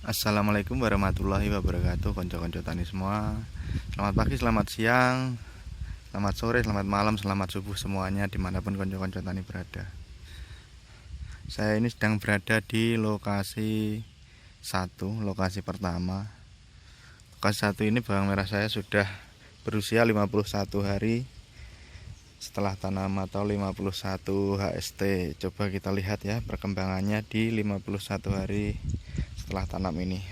Assalamualaikum warahmatullahi wabarakatuh, konco-konco tani semua. Selamat pagi, selamat siang, selamat sore, selamat malam, selamat subuh semuanya dimanapun konco-konco tani berada. Saya ini sedang berada di lokasi 1, lokasi pertama. Lokasi 1 ini bawang merah saya sudah berusia 51 hari setelah tanam atau 51 HST. Coba kita lihat ya perkembangannya di 51 hari setelah tanam ini.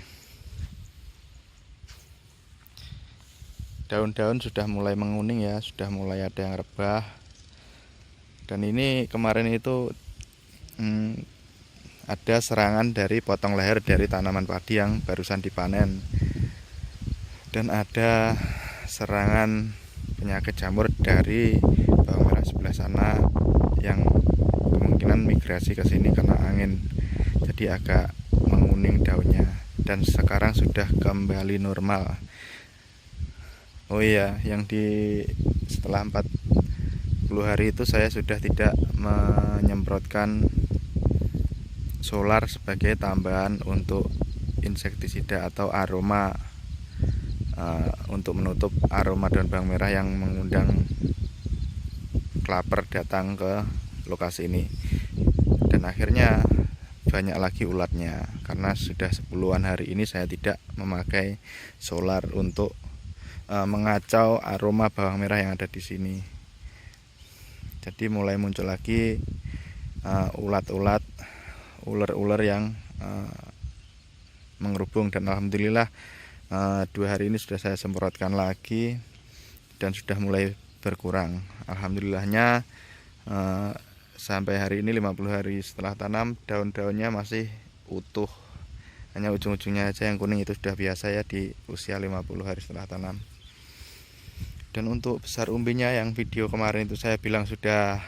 Daun-daun sudah mulai menguning ya, sudah mulai ada yang rebah. Dan ini kemarin itu ada serangan dari potong leher dari tanaman padi yang barusan dipanen. Dan ada serangan penyakit jamur dari bawang merah sebelah sana yang kemungkinan migrasi ke sini karena angin. Jadi agak menguning daunnya dan sekarang sudah kembali normal. Oh iya, yang setelah 40 hari itu saya sudah tidak menyemprotkan solar sebagai tambahan untuk insektisida atau aroma untuk menutup aroma daun bawang merah yang mengundang klaper datang ke lokasi ini. Dan akhirnya banyak lagi ulatnya karena sudah 10-an hari ini saya tidak memakai solar untuk mengacau aroma bawang merah yang ada di sini. Jadi mulai muncul lagi ulat-ulat, ular-ular yang mengerubung, dan alhamdulillah 2 hari ini sudah saya semprotkan lagi dan sudah mulai berkurang. Alhamdulillahnya sampai hari ini 50 hari setelah tanam daun-daunnya masih utuh. Hanya ujung-ujungnya aja yang kuning, itu sudah biasa ya di usia 50 hari setelah tanam. Dan untuk besar umbinya yang video kemarin itu saya bilang sudah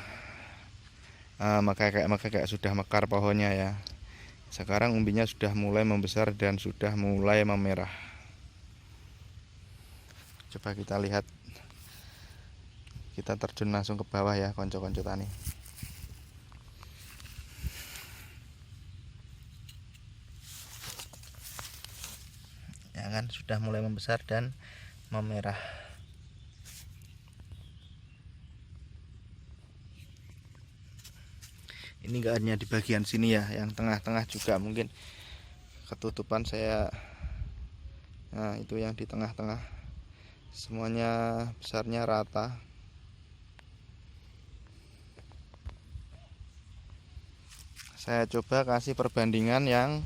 kayak sudah mekar pohonnya ya. Sekarang umbinya sudah mulai membesar dan sudah mulai memerah. Coba kita lihat, kita terjun langsung ke bawah ya konco-konco tani. Ya kan, sudah mulai membesar dan memerah. Ini gak hanya di bagian sini ya, yang tengah-tengah juga mungkin ketutupan saya. Nah, itu yang di tengah-tengah semuanya besarnya rata. Saya coba kasih perbandingan yang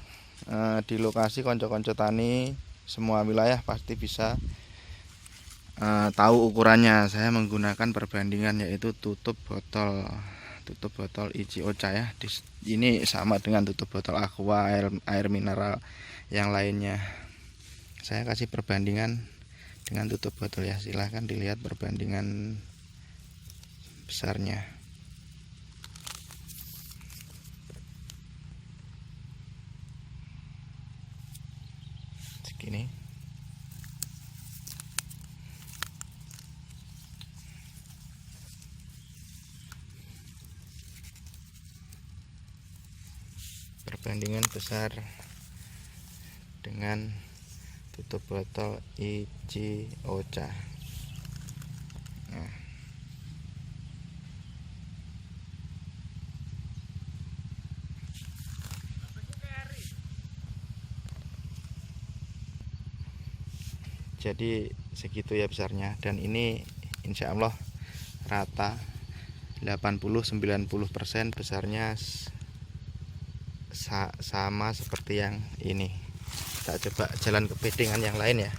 di lokasi konco-konco tani semua wilayah pasti bisa tahu ukurannya. Saya menggunakan perbandingan yaitu tutup botol Ichi Ocha ya. Ini sama dengan tutup botol aqua, air mineral yang lainnya. Saya kasih perbandingan dengan tutup botol ya. Silahkan dilihat perbandingan besarnya. Segini. Perbandingan besar dengan tutup botol Ichi Ocha. Nah, jadi segitu ya besarnya, dan ini insya Allah rata 80-90% besarnya sama seperti yang ini. Kita coba jalan ke bedengan yang lain ya.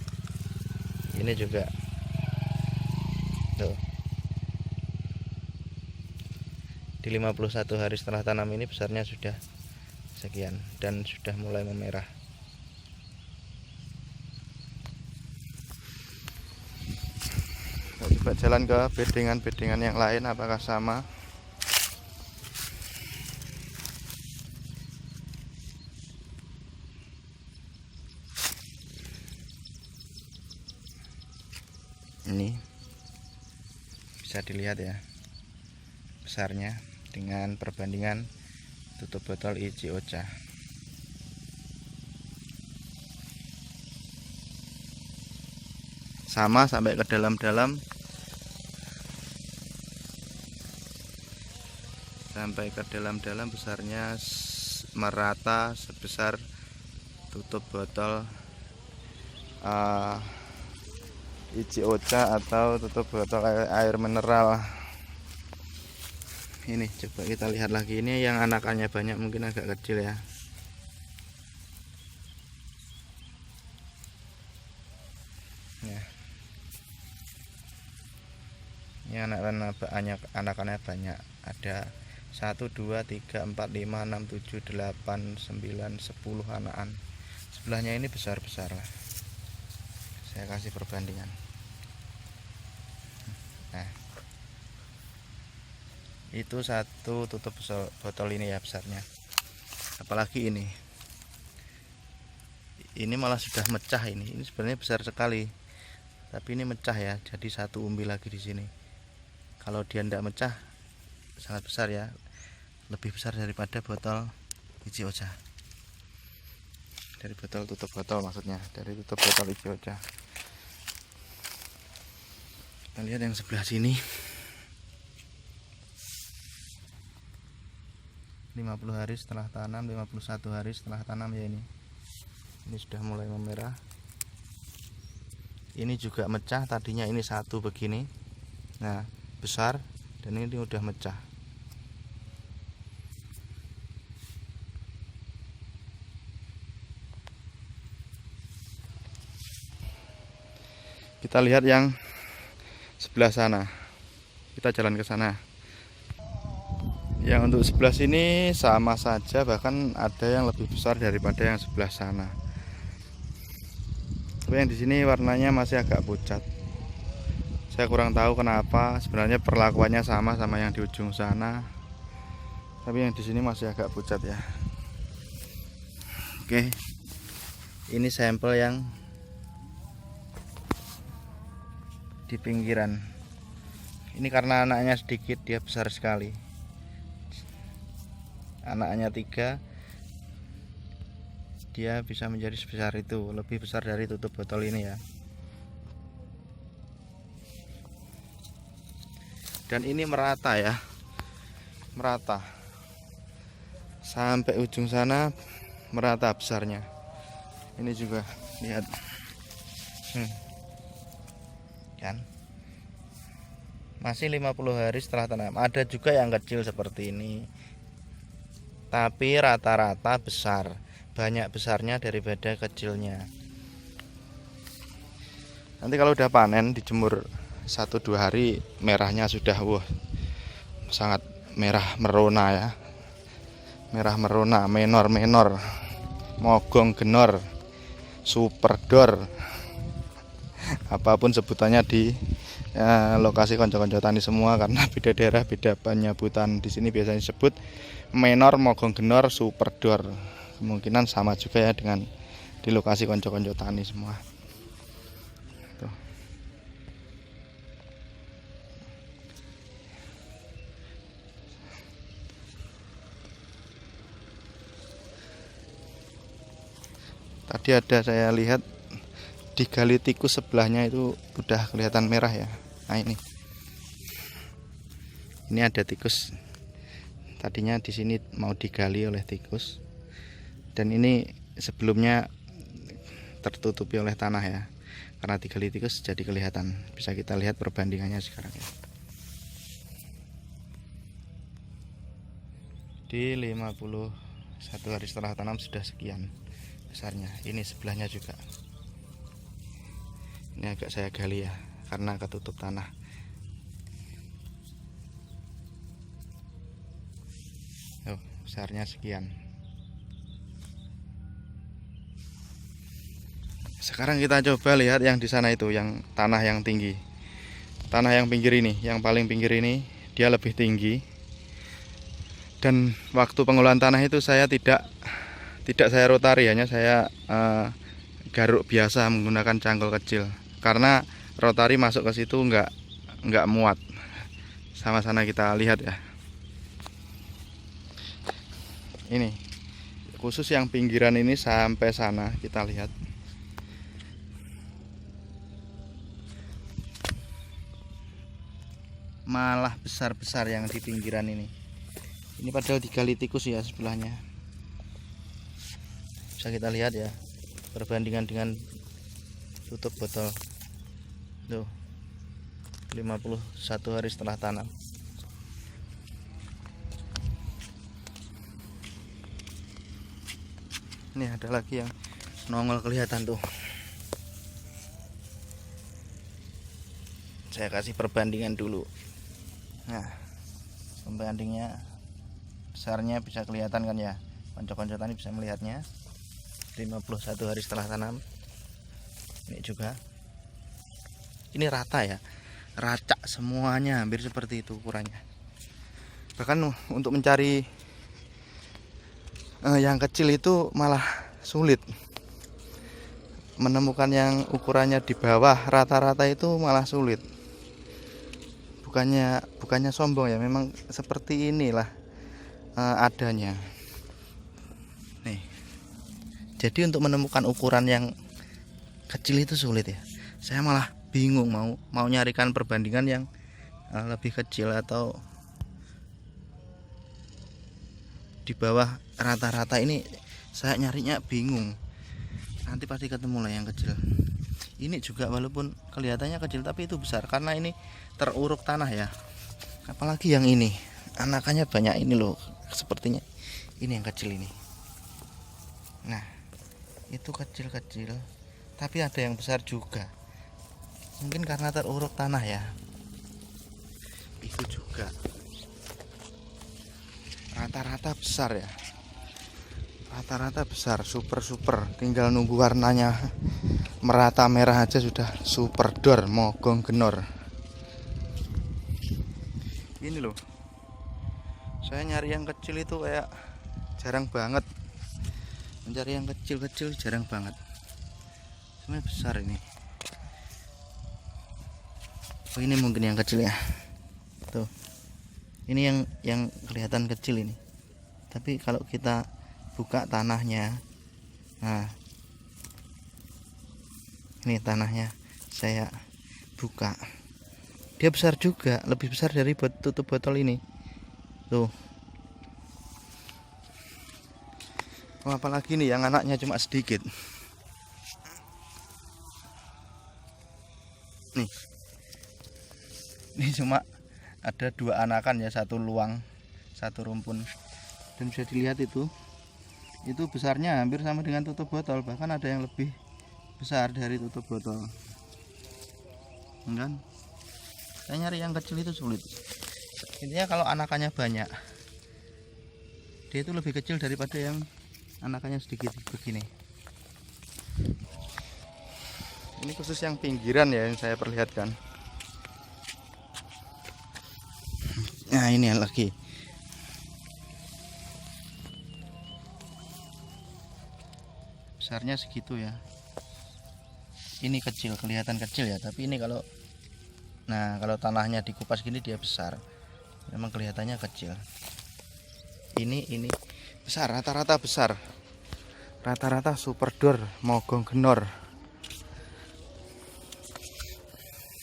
Ini juga tuh, di 51 hari setelah tanam ini besarnya sudah sekian dan sudah mulai memerah. Kita coba jalan ke bedengan yang lain, apakah sama. Ini bisa dilihat ya besarnya dengan perbandingan tutup botol Ichi Ocha. sama sampai ke dalam-dalam, besarnya merata sebesar tutup botol Ichi-Ocha atau tutup botol air mineral. Ini coba kita lihat lagi, ini yang anakannya banyak, mungkin agak kecil ya. Ini anakannya banyak, ada 1, 2, 3, 4, 5, 6, 7, 8, 9, 10 anakan. Sebelahnya ini besar-besar lah. Saya kasih perbandingan. Nah, itu satu tutup botol ini ya besarnya. Apalagi ini malah sudah mecah. Ini sebenarnya besar sekali, tapi ini mecah ya, jadi satu umbi lagi di sini. Kalau dia tidak mecah, sangat besar ya, lebih besar daripada botol Ichi-Ocha. Dari botol tutup botol maksudnya, dari tutup botol Ichi-Ocha. Kita lihat yang sebelah sini. 50 hari setelah tanam, 51 hari setelah tanam ya ini. Ini sudah mulai memerah. Ini juga mecah, tadinya ini satu begini. Nah, besar, dan ini udah mecah. Kita lihat yang sebelah sana. Kita jalan ke sana. Yang untuk sebelah sini sama saja, bahkan ada yang lebih besar daripada yang sebelah sana. Tapi yang di sini warnanya masih agak pucat. Saya kurang tahu kenapa. Sebenarnya perlakuannya sama yang di ujung sana, tapi yang di sini masih agak pucat ya. Oke, ini sampel yang di pinggiran. Ini karena anaknya sedikit, dia besar sekali. Anaknya 3, dia bisa menjadi sebesar itu, lebih besar dari tutup botol ini ya. Dan ini merata ya, merata sampai ujung sana, merata besarnya. Ini juga lihat, kan masih 50 hari setelah tanam. Ada juga yang kecil seperti ini, tapi rata-rata besar, banyak besarnya daripada kecilnya. Nanti kalau udah panen, dijemur 1-2 hari, merahnya sudah sangat merah merona ya, merah merona, menor, mogong genor, superdor, apapun sebutannya di lokasi konco-konco tani semua, karena beda daerah beda penyebutan. Di sini biasanya disebut menor, mogong genor, superdor. Kemungkinan sama juga ya dengan di lokasi konco-konco tani semua. Tuh. Tadi ada saya lihat digali tikus sebelahnya, itu udah kelihatan merah ya. Nah ini ada tikus. Tadinya di sini mau digali oleh tikus, dan ini sebelumnya tertutupi oleh tanah ya. Karena digali tikus jadi kelihatan. Bisa kita lihat perbandingannya sekarang ya. Di 51 hari setelah tanam sudah sekian besarnya. Ini sebelahnya juga. Ini agak saya gali ya, karena ketutup tanah. Besarnya sekian. Sekarang kita coba lihat yang di sana itu, yang tanah yang tinggi. Tanah yang pinggir ini, yang paling pinggir ini, dia lebih tinggi. Dan waktu pengolahan tanah itu saya tidak saya rotari, hanya saya garuk biasa menggunakan cangkul kecil. Karena rotari masuk ke situ nggak muat. Sama sana kita lihat ya. Ini khusus yang pinggiran ini sampai sana kita lihat. malah besar-besar yang di pinggiran ini. Ini padahal digali tikus ya sebelahnya. Bisa kita lihat ya perbandingan dengan tutup botol. Tuh, 51 hari setelah tanam. Ini ada lagi yang nongol kelihatan tuh. Saya kasih perbandingan dulu. Nah, perbandingnya besarnya bisa kelihatan kan ya. Konco-konco tani bisa melihatnya. 51 hari setelah tanam. Ini juga. Ini rata ya. Racak semuanya, hampir seperti itu ukurannya. Bahkan untuk mencari yang kecil itu malah sulit. Menemukan yang ukurannya di bawah rata-rata itu malah sulit. Bukannya sombong ya, memang seperti inilah adanya. Nih. Jadi untuk menemukan ukuran yang kecil itu sulit ya. Saya malah bingung mau nyarikan perbandingan yang lebih kecil atau di bawah rata-rata. Ini saya nyarinya bingung. Nanti pasti ketemu lah yang kecil. Ini juga walaupun kelihatannya kecil tapi itu besar karena ini teruruk tanah ya. Apalagi yang ini, anakannya banyak ini loh. Sepertinya ini yang kecil ini. Nah, itu kecil-kecil tapi ada yang besar juga. Mungkin karena teruruk tanah ya. Itu juga rata-rata besar ya. Rata-rata besar, super tinggal nunggu warnanya merata merah aja sudah super dor, mogong genor. Ini loh, saya nyari yang kecil itu kayak jarang banget. Mencari yang kecil-kecil jarang banget. Sebenarnya besar ini. Oh, ini mungkin yang kecil ya. Tuh, ini yang kelihatan kecil ini. Tapi kalau kita buka tanahnya, nah ini tanahnya saya buka, dia besar juga, lebih besar dari tutup botol ini tuh. Oh, apalagi nih yang anaknya cuma sedikit nih. Ini cuma ada 2 anakan ya, 1 luang 1 rumpun, dan bisa dilihat itu besarnya hampir sama dengan tutup botol, bahkan ada yang lebih besar dari tutup botol. Kan saya nyari yang kecil itu sulit. Intinya kalau anakannya banyak, dia itu lebih kecil daripada yang anakannya sedikit begini. Ini khusus yang pinggiran ya yang saya perlihatkan. Nah, ini lagi. Besarnya segitu ya. Ini kecil, kelihatan kecil ya, tapi ini kalau tanahnya dikupas gini dia besar. Memang kelihatannya kecil. Ini besar, rata-rata besar. Rata-rata super dor, mogong genor.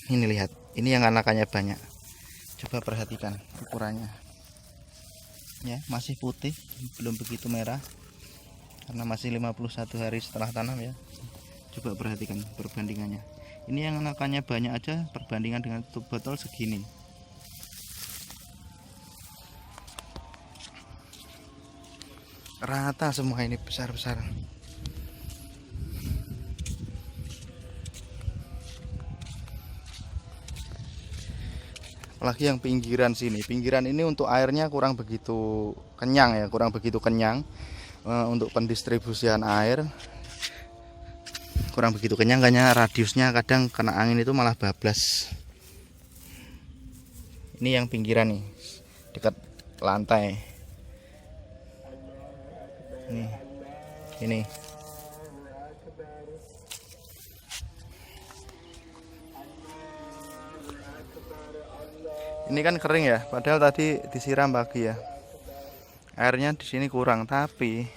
Ini lihat, ini yang anakannya banyak. Coba perhatikan ukurannya. Ya, masih putih, belum begitu merah. Karena masih 51 hari setelah tanam ya. Coba perhatikan perbandingannya. Ini yang anakannya banyak aja, perbandingan dengan tutup botol segini. Rata semua ini besar-besar. Apalagi yang pinggiran sini. Pinggiran ini untuk airnya kurang begitu kenyang ya, untuk pendistribusian air kurang begitu kenyang, kayaknya radiusnya kadang kena angin itu malah bablas. Ini yang pinggiran nih, dekat lantai. Ini kan kering ya, padahal tadi disiram pagi ya. Airnya di sini kurang, tapi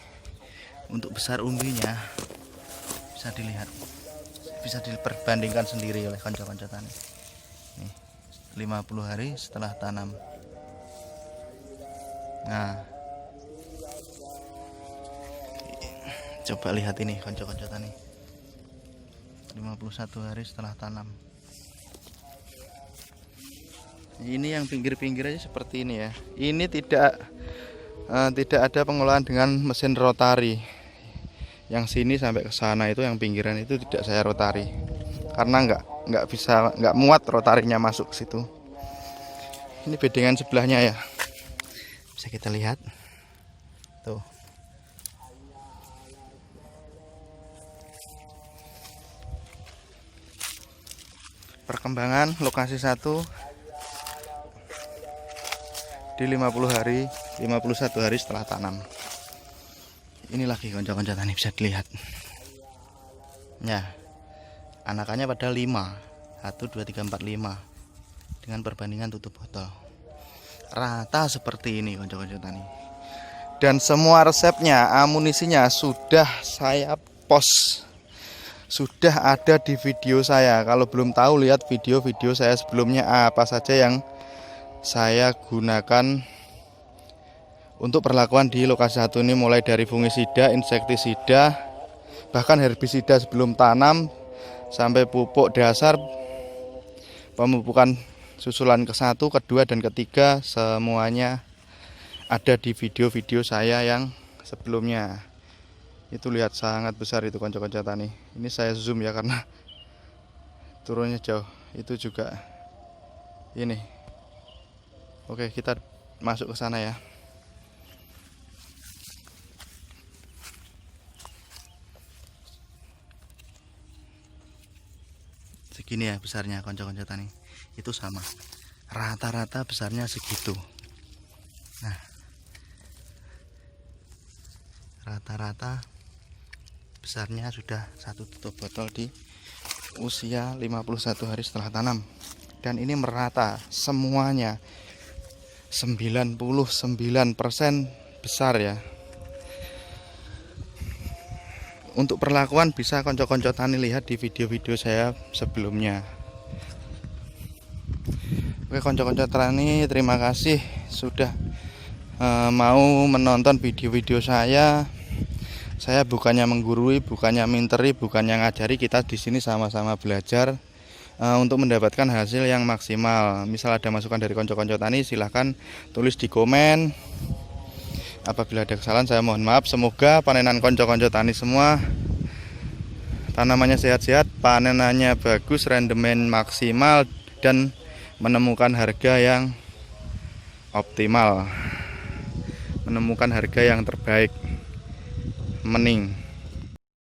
untuk besar umbinya bisa dilihat, bisa diperbandingkan sendiri oleh kanca-kanca tani. Nih, 50 hari setelah tanam. Nah, coba lihat ini konco-konco tani, 51 hari setelah tanam. Ini yang pinggir-pinggir aja seperti ini ya. Ini tidak ada pengolahan dengan mesin rotari. Yang sini sampai ke sana itu yang pinggiran itu tidak saya rotari karena nggak muat rotarinya masuk ke situ. Ini bedengan sebelahnya ya, bisa kita lihat tuh. Perkembangan lokasi 1 di 51 hari setelah tanam. Ini lagi konco-konco tani, bisa dilihat ya, anakannya pada 5, 1, 2, 3, 4, 5 dengan perbandingan tutup botol rata seperti ini konco-konco tani. Dan semua resepnya, amunisinya sudah saya post, sudah ada di video saya. Kalau belum tahu, lihat video-video saya sebelumnya apa saja yang saya gunakan untuk perlakuan di lokasi 1 ini, mulai dari fungisida, insektisida, bahkan herbisida sebelum tanam, sampai pupuk dasar, pemupukan susulan ke-1, ke-2, dan ke-3, semuanya ada di video-video saya yang sebelumnya. Itu lihat sangat besar itu konco-konco tani. Ini saya zoom ya karena turunnya jauh. Itu juga ini. Oke, kita masuk ke sana ya. Segini ya besarnya konco-konco tani. Itu sama, rata-rata besarnya segitu. Nah, rata-rata besarnya sudah 1 tutup botol di usia 51 hari setelah tanam. Dan ini merata semuanya, 99% besar ya. Untuk perlakuan bisa konco-konco tani lihat di video-video saya sebelumnya. Oke konco-konco tani, terima kasih sudah mau menonton video-video saya. Saya bukannya menggurui, bukannya minteri, bukannya ngajari. Kita di sini sama-sama belajar untuk mendapatkan hasil yang maksimal. Misal ada masukan dari konco-konco tani, silahkan tulis di komen. Apabila ada kesalahan saya mohon maaf. Semoga panenan konco-konco tani semua tanamannya sehat-sehat, panenannya bagus, rendemen maksimal, dan menemukan harga yang optimal, menemukan harga yang terbaik, mending.